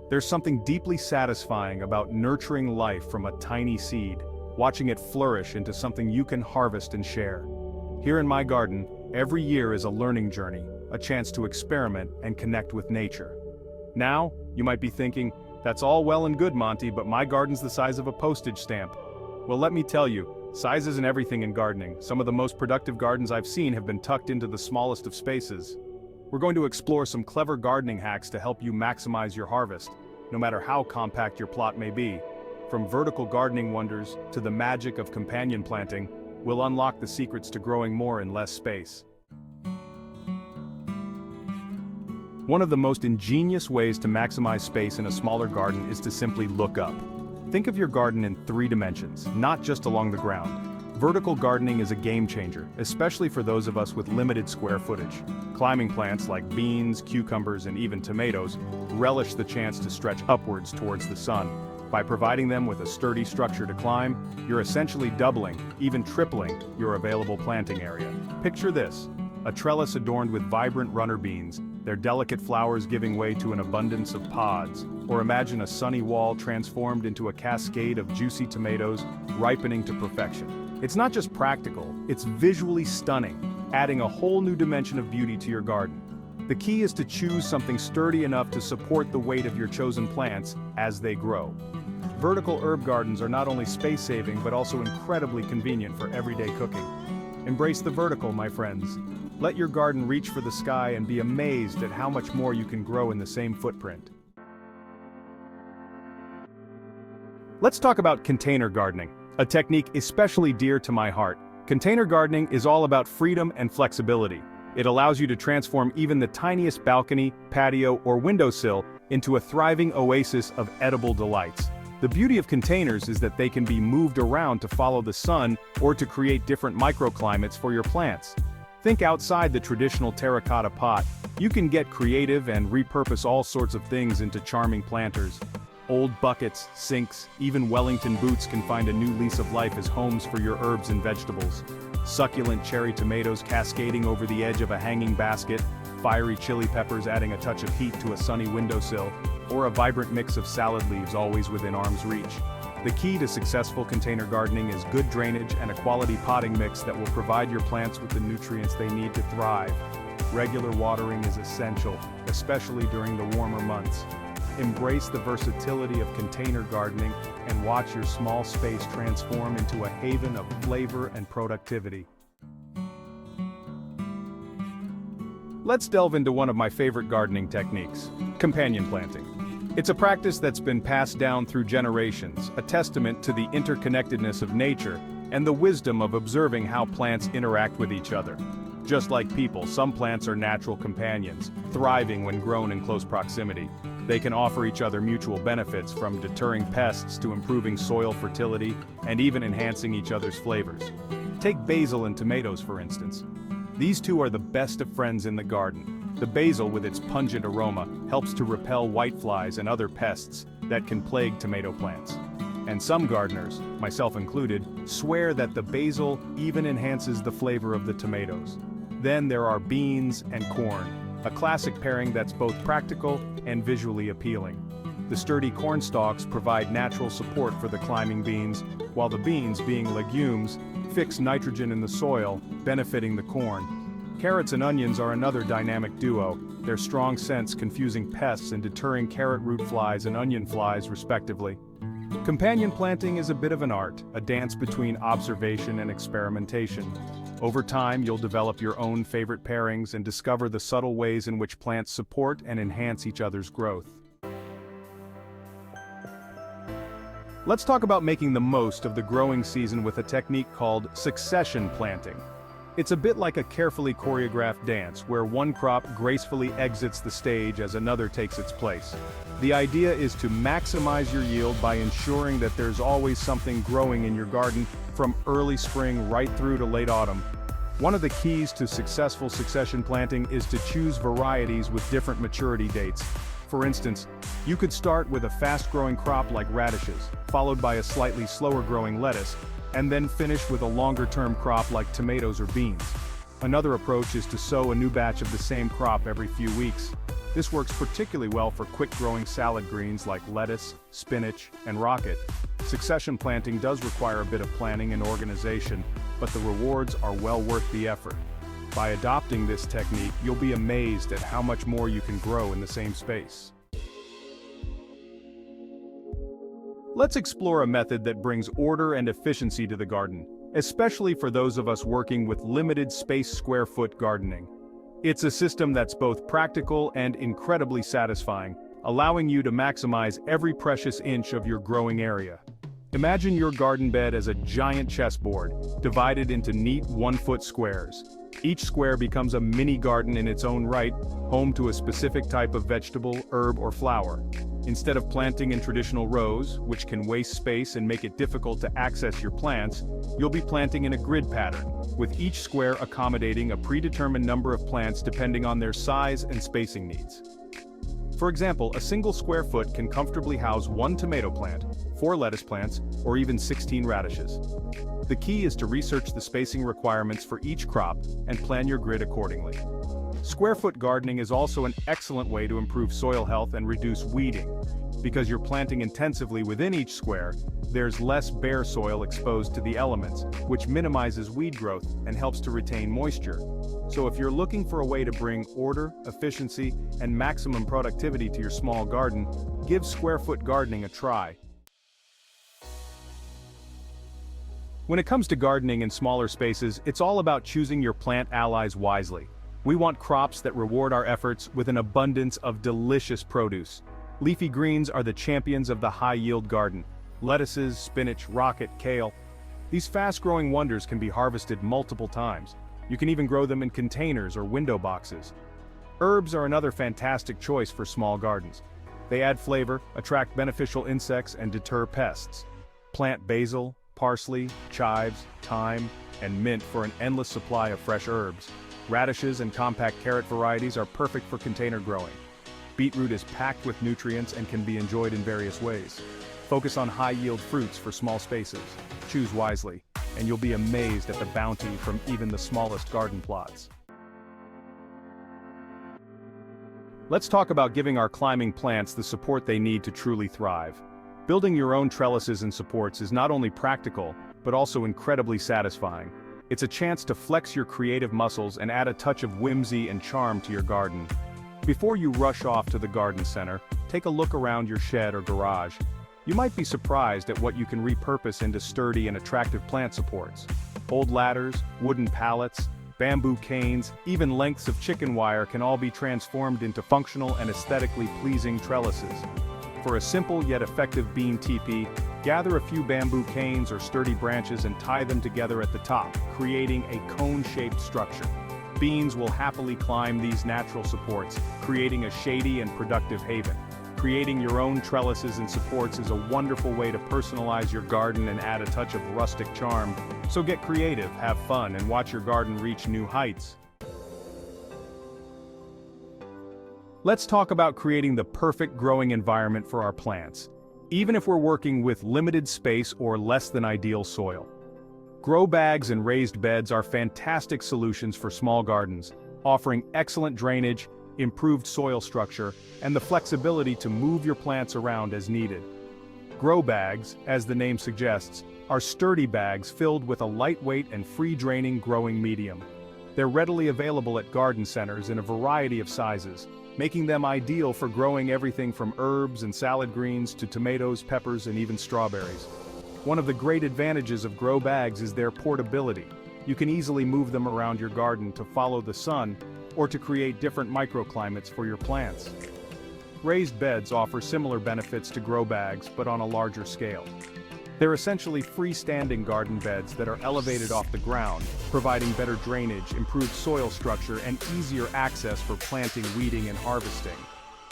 There's something deeply satisfying about nurturing life from a tiny seed, watching it flourish into something you can harvest and share. Here in my garden, every year is a learning journey, a chance to experiment and connect with nature. Now, you might be thinking, that's all well and good, Monty, but my garden's the size of a postage stamp. Well, let me tell you, size isn't everything in gardening. Some of the most productive gardens I've seen have been tucked into the smallest of spaces. We're going to explore some clever gardening hacks to help you maximize your harvest, no matter how compact your plot may be. From vertical gardening wonders to the magic of companion planting, we'll unlock the secrets to growing more in less space. One of the most ingenious ways to maximize space in a smaller garden is to simply look up. Think of your garden in 3 dimensions, not just along the ground. Vertical gardening is a game changer, especially for those of us with limited square footage. Climbing plants like beans, cucumbers, and even tomatoes relish the chance to stretch upwards towards the sun. By providing them with a sturdy structure to climb, you're essentially doubling, even tripling, your available planting area. Picture this: a trellis adorned with vibrant runner beans, their delicate flowers giving way to an abundance of pods. Or imagine a sunny wall transformed into a cascade of juicy tomatoes, ripening to perfection. It's not just practical, it's visually stunning, adding a whole new dimension of beauty to your garden. The key is to choose something sturdy enough to support the weight of your chosen plants as they grow. Vertical herb gardens are not only space-saving but also incredibly convenient for everyday cooking. Embrace the vertical, my friends. Let your garden reach for the sky and be amazed at how much more you can grow in the same footprint. Let's talk about container gardening, a technique especially dear to my heart. Container gardening is all about freedom and flexibility. It allows you to transform even the tiniest balcony, patio, or windowsill into a thriving oasis of edible delights. The beauty of containers is that they can be moved around to follow the sun or to create different microclimates for your plants. Think outside the traditional terracotta pot. You can get creative and repurpose all sorts of things into charming planters. Old buckets, sinks, even Wellington boots can find a new lease of life as homes for your herbs and vegetables. Succulent cherry tomatoes cascading over the edge of a hanging basket, fiery chili peppers adding a touch of heat to a sunny windowsill, or a vibrant mix of salad leaves always within arm's reach. The key to successful container gardening is good drainage and a quality potting mix that will provide your plants with the nutrients they need to thrive. Regular watering is essential, especially during the warmer months. Embrace the versatility of container gardening and watch your small space transform into a haven of flavor and productivity. Let's delve into one of my favorite gardening techniques: companion planting. It's a practice that's been passed down through generations, a testament to the interconnectedness of nature and the wisdom of observing how plants interact with each other. Just like people, some plants are natural companions, thriving when grown in close proximity. They can offer each other mutual benefits, from deterring pests to improving soil fertility and even enhancing each other's flavors. Take basil and tomatoes, for instance. These two are the best of friends in the garden. The basil, with its pungent aroma, helps to repel whiteflies and other pests that can plague tomato plants. And some gardeners, myself included, swear that the basil even enhances the flavor of the tomatoes. Then there are beans and corn, a classic pairing that's both practical and visually appealing. The sturdy corn stalks provide natural support for the climbing beans, while the beans, being legumes, fix nitrogen in the soil, benefiting the corn. Carrots and onions are another dynamic duo, their strong scents confusing pests and deterring carrot root flies and onion flies, respectively. Companion planting is a bit of an art, a dance between observation and experimentation. Over time, you'll develop your own favorite pairings and discover the subtle ways in which plants support and enhance each other's growth. Let's talk about making the most of the growing season with a technique called succession planting. It's a bit like a carefully choreographed dance, where one crop gracefully exits the stage as another takes its place. The idea is to maximize your yield by ensuring that there's always something growing in your garden from early spring right through to late autumn. One of the keys to successful succession planting is to choose varieties with different maturity dates. For instance, you could start with a fast-growing crop like radishes, followed by a slightly slower-growing lettuce, and then finish with a longer-term crop like tomatoes or beans. Another approach is to sow a new batch of the same crop every few weeks. This works particularly well for quick-growing salad greens like lettuce, spinach, and rocket. Succession planting does require a bit of planning and organization, but the rewards are well worth the effort. By adopting this technique, you'll be amazed at how much more you can grow in the same space. Let's explore a method that brings order and efficiency to the garden, especially for those of us working with limited space square foot gardening. It's a system that's both practical and incredibly satisfying, allowing you to maximize every precious inch of your growing area. Imagine your garden bed as a giant chessboard, divided into neat 1-foot squares. Each square becomes a mini garden in its own right, home to a specific type of vegetable, herb, or flower. Instead of planting in traditional rows, which can waste space and make it difficult to access your plants, you'll be planting in a grid pattern, with each square accommodating a predetermined number of plants depending on their size and spacing needs. For example, a single square foot can comfortably house 1 tomato plant, 4 lettuce plants, or even 16 radishes. The key is to research the spacing requirements for each crop and plan your grid accordingly. Square foot gardening is also an excellent way to improve soil health and reduce weeding. Because you're planting intensively within each square, there's less bare soil exposed to the elements, which minimizes weed growth and helps to retain moisture. So if you're looking for a way to bring order, efficiency, and maximum productivity to your small garden, give square foot gardening a try. When it comes to gardening in smaller spaces, it's all about choosing your plant allies wisely. We want crops that reward our efforts with an abundance of delicious produce. Leafy greens are the champions of the high-yield garden. Lettuces, spinach, rocket, kale. These fast-growing wonders can be harvested multiple times. You can even grow them in containers or window boxes. Herbs are another fantastic choice for small gardens. They add flavor, attract beneficial insects, and deter pests. Plant basil, parsley, chives, thyme, and mint for an endless supply of fresh herbs. Radishes and compact carrot varieties are perfect for container growing. Beetroot is packed with nutrients and can be enjoyed in various ways. Focus on high-yield fruits for small spaces. Choose wisely, and you'll be amazed at the bounty from even the smallest garden plots. Let's talk about giving our climbing plants the support they need to truly thrive. Building your own trellises and supports is not only practical, but also incredibly satisfying. It's a chance to flex your creative muscles and add a touch of whimsy and charm to your garden. Before you rush off to the garden center, take a look around your shed or garage. You might be surprised at what you can repurpose into sturdy and attractive plant supports. Old ladders, wooden pallets, bamboo canes, even lengths of chicken wire can all be transformed into functional and aesthetically pleasing trellises. For a simple yet effective bean teepee, gather a few bamboo canes or sturdy branches and tie them together at the top, creating a cone-shaped structure. Beans will happily climb these natural supports, creating a shady and productive haven. Creating your own trellises and supports is a wonderful way to personalize your garden and add a touch of rustic charm. So get creative, have fun, and watch your garden reach new heights. Let's talk about creating the perfect growing environment for our plants, even if we're working with limited space or less than ideal soil. Grow bags and raised beds are fantastic solutions for small gardens, offering excellent drainage, improved soil structure, and the flexibility to move your plants around as needed. Grow bags, as the name suggests, are sturdy bags filled with a lightweight and free-draining growing medium. They're readily available at garden centers in a variety of sizes, making them ideal for growing everything from herbs and salad greens to tomatoes, peppers, and even strawberries. One of the great advantages of grow bags is their portability. You can easily move them around your garden to follow the sun or to create different microclimates for your plants. Raised beds offer similar benefits to grow bags, but on a larger scale. They're essentially freestanding garden beds that are elevated off the ground, providing better drainage, improved soil structure, and easier access for planting, weeding, and harvesting.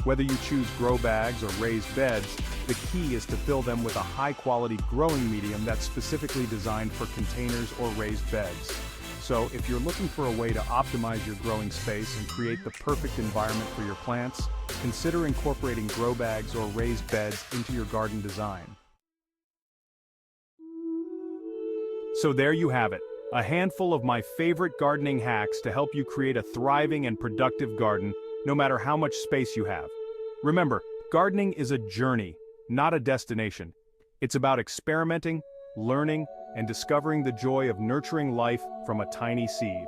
Whether you choose grow bags or raised beds, the key is to fill them with a high-quality growing medium that's specifically designed for containers or raised beds. So, if you're looking for a way to optimize your growing space and create the perfect environment for your plants, consider incorporating grow bags or raised beds into your garden design. So there you have it, a handful of my favorite gardening hacks to help you create a thriving and productive garden, no matter how much space you have. Remember, gardening is a journey, not a destination. It's about experimenting, learning, and discovering the joy of nurturing life from a tiny seed.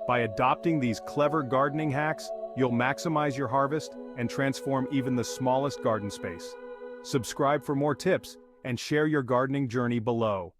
By adopting these clever gardening hacks, you'll maximize your harvest and transform even the smallest garden space. Subscribe for more tips and share your gardening journey below.